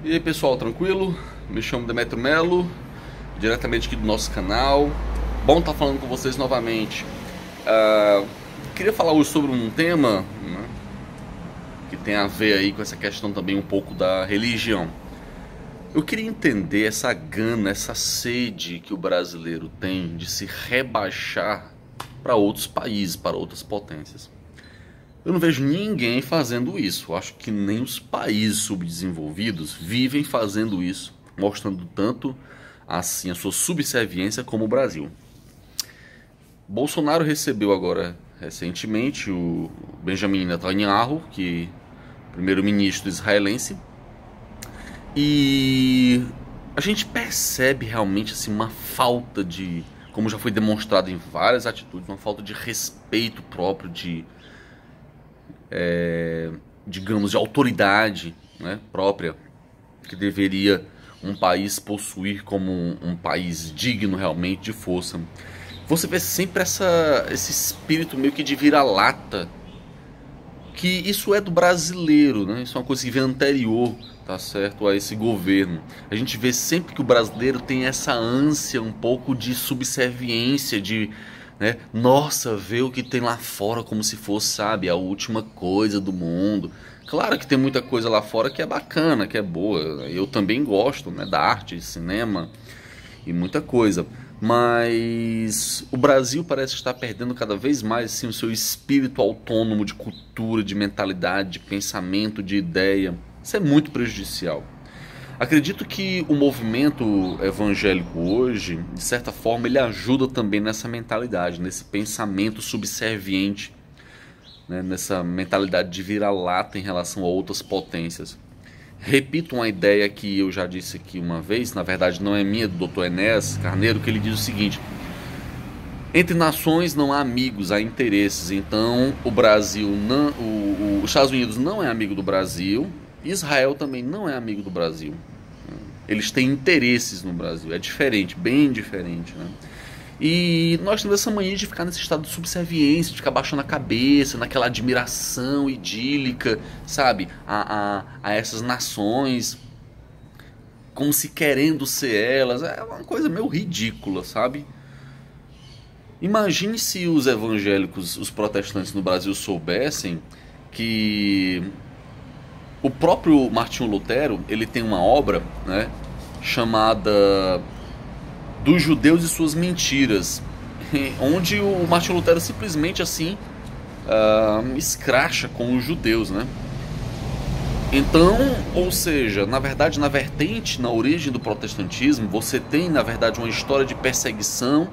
E aí pessoal, tranquilo? Me chamo Demetrio Melo, diretamente aqui do nosso canal. Bom estar falando com vocês novamente. Queria falar hoje sobre um tema, né, que tem a ver aí com essa questão também um pouco da religião. Eu queria entender essa gana, essa sede que o brasileiro tem de se rebaixar para outros países, para outras potências. Eu não vejo ninguém fazendo isso. Eu acho que nem os países subdesenvolvidos vivem fazendo isso, mostrando tanto assim a sua subserviência como o Brasil. Bolsonaro recebeu agora recentemente o Benjamin Netanyahu, que é primeiro-ministro israelense, e a gente percebe realmente assim uma falta de, como já foi demonstrado em várias atitudes, uma falta de respeito próprio, digamos, de autoridade, né, própria, que deveria um país possuir como um país digno realmente de força. Você vê sempre esse espírito meio que de vira-lata, que isso é do brasileiro, né? Isso é uma coisa que vem anterior, tá certo, a esse governo. A gente vê sempre que o brasileiro tem essa ânsia um pouco de subserviência, né? Nossa, ver o que tem lá fora como se fosse, sabe, a última coisa do mundo. Claro que tem muita coisa lá fora que é bacana, que é boa. Eu também gosto, né, da arte, cinema e muita coisa. Mas o Brasil parece estar perdendo cada vez mais assim, o seu espírito autônomo de cultura, de mentalidade, de pensamento, de ideia. Isso é muito prejudicial. Acredito que o movimento evangélico hoje, de certa forma, ele ajuda também nessa mentalidade, nesse pensamento subserviente, né, nessa mentalidade de vira-lata em relação a outras potências. Repito uma ideia que eu já disse aqui uma vez, na verdade não é minha, do Dr. Enéas Carneiro, que ele diz o seguinte: entre nações não há amigos, há interesses. Então o Brasil não, os Estados Unidos não é amigo do Brasil, Israel também não é amigo do Brasil. Eles têm interesses no Brasil, é diferente, bem diferente, né? E nós temos essa mania de ficar nesse estado de subserviência, de ficar baixando a cabeça, naquela admiração idílica, sabe? A essas nações, como se querendo ser elas. É uma coisa meio ridícula, sabe? Imagine se os evangélicos, os protestantes no Brasil soubessem que o próprio Martinho Lutero, ele tem uma obra, né, chamada Dos Judeus e Suas Mentiras, onde o Martinho Lutero simplesmente assim escracha com os judeus, né? Então, ou seja, na verdade, na vertente, na origem do protestantismo, você tem, na verdade, uma história de perseguição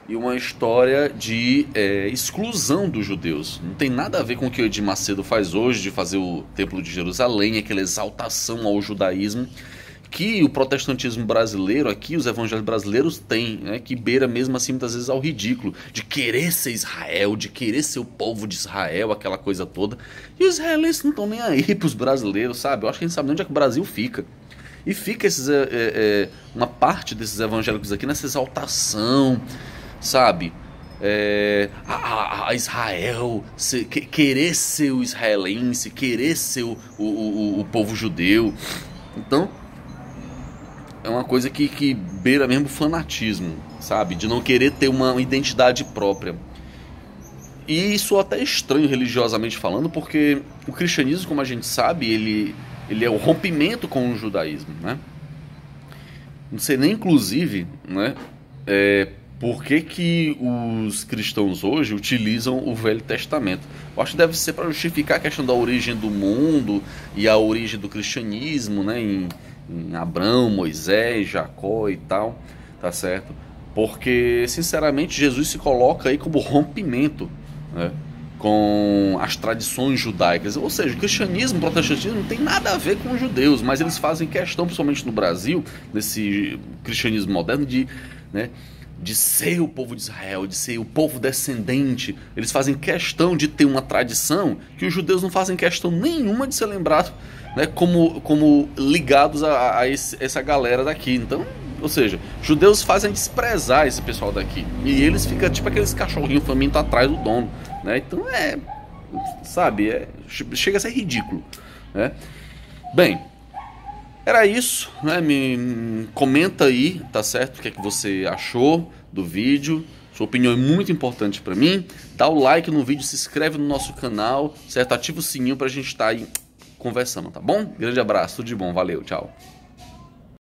e uma história de exclusão dos judeus. Não tem nada a ver com o que o Edir Macedo faz hoje, de fazer o Templo de Jerusalém, aquela exaltação ao judaísmo, que o protestantismo brasileiro aqui, os evangélicos brasileiros têm, né, que beira mesmo assim muitas vezes ao ridículo, de querer ser Israel, de querer ser o povo de Israel, aquela coisa toda. E os israelenses não estão nem aí para os brasileiros, sabe? Eu acho que a gente sabe nem onde é que o Brasil fica. E fica uma parte desses evangélicos aqui nessa exaltação, sabe? A Israel, querer ser o israelense, querer ser o povo judeu. Então é uma coisa que beira mesmo fanatismo, sabe? De não querer ter uma identidade própria. E isso até é estranho religiosamente falando, porque o cristianismo, como a gente sabe, ele é o rompimento com o judaísmo, né? Não sei nem, inclusive, né, por que os cristãos hoje utilizam o Velho Testamento. Eu acho que deve ser para justificar a questão da origem do mundo e a origem do cristianismo, né, em Abraão, Moisés, Jacó e tal, tá certo? Porque, sinceramente, Jesus se coloca aí como rompimento, né, com as tradições judaicas. Ou seja, o cristianismo, o protestantismo não tem nada a ver com os judeus, mas eles fazem questão, principalmente no Brasil, nesse cristianismo moderno, né, de ser o povo de Israel, de ser o povo descendente. Eles fazem questão de ter uma tradição que os judeus não fazem questão nenhuma de ser lembrados, né, como ligados a essa galera daqui. Então, ou seja, judeus fazem desprezar esse pessoal daqui. E eles ficam tipo aqueles cachorrinhos famintos atrás do dono, né? Então sabe, chega a ser ridículo, né? Bem, Era isso, né? Me comenta aí, tá certo? O que é que você achou do vídeo. Sua opinião é muito importante pra mim. Dá o like no vídeo, se inscreve no nosso canal, certo? Ativa o sininho pra gente estar aí conversando, tá bom? Grande abraço, tudo de bom, valeu, tchau.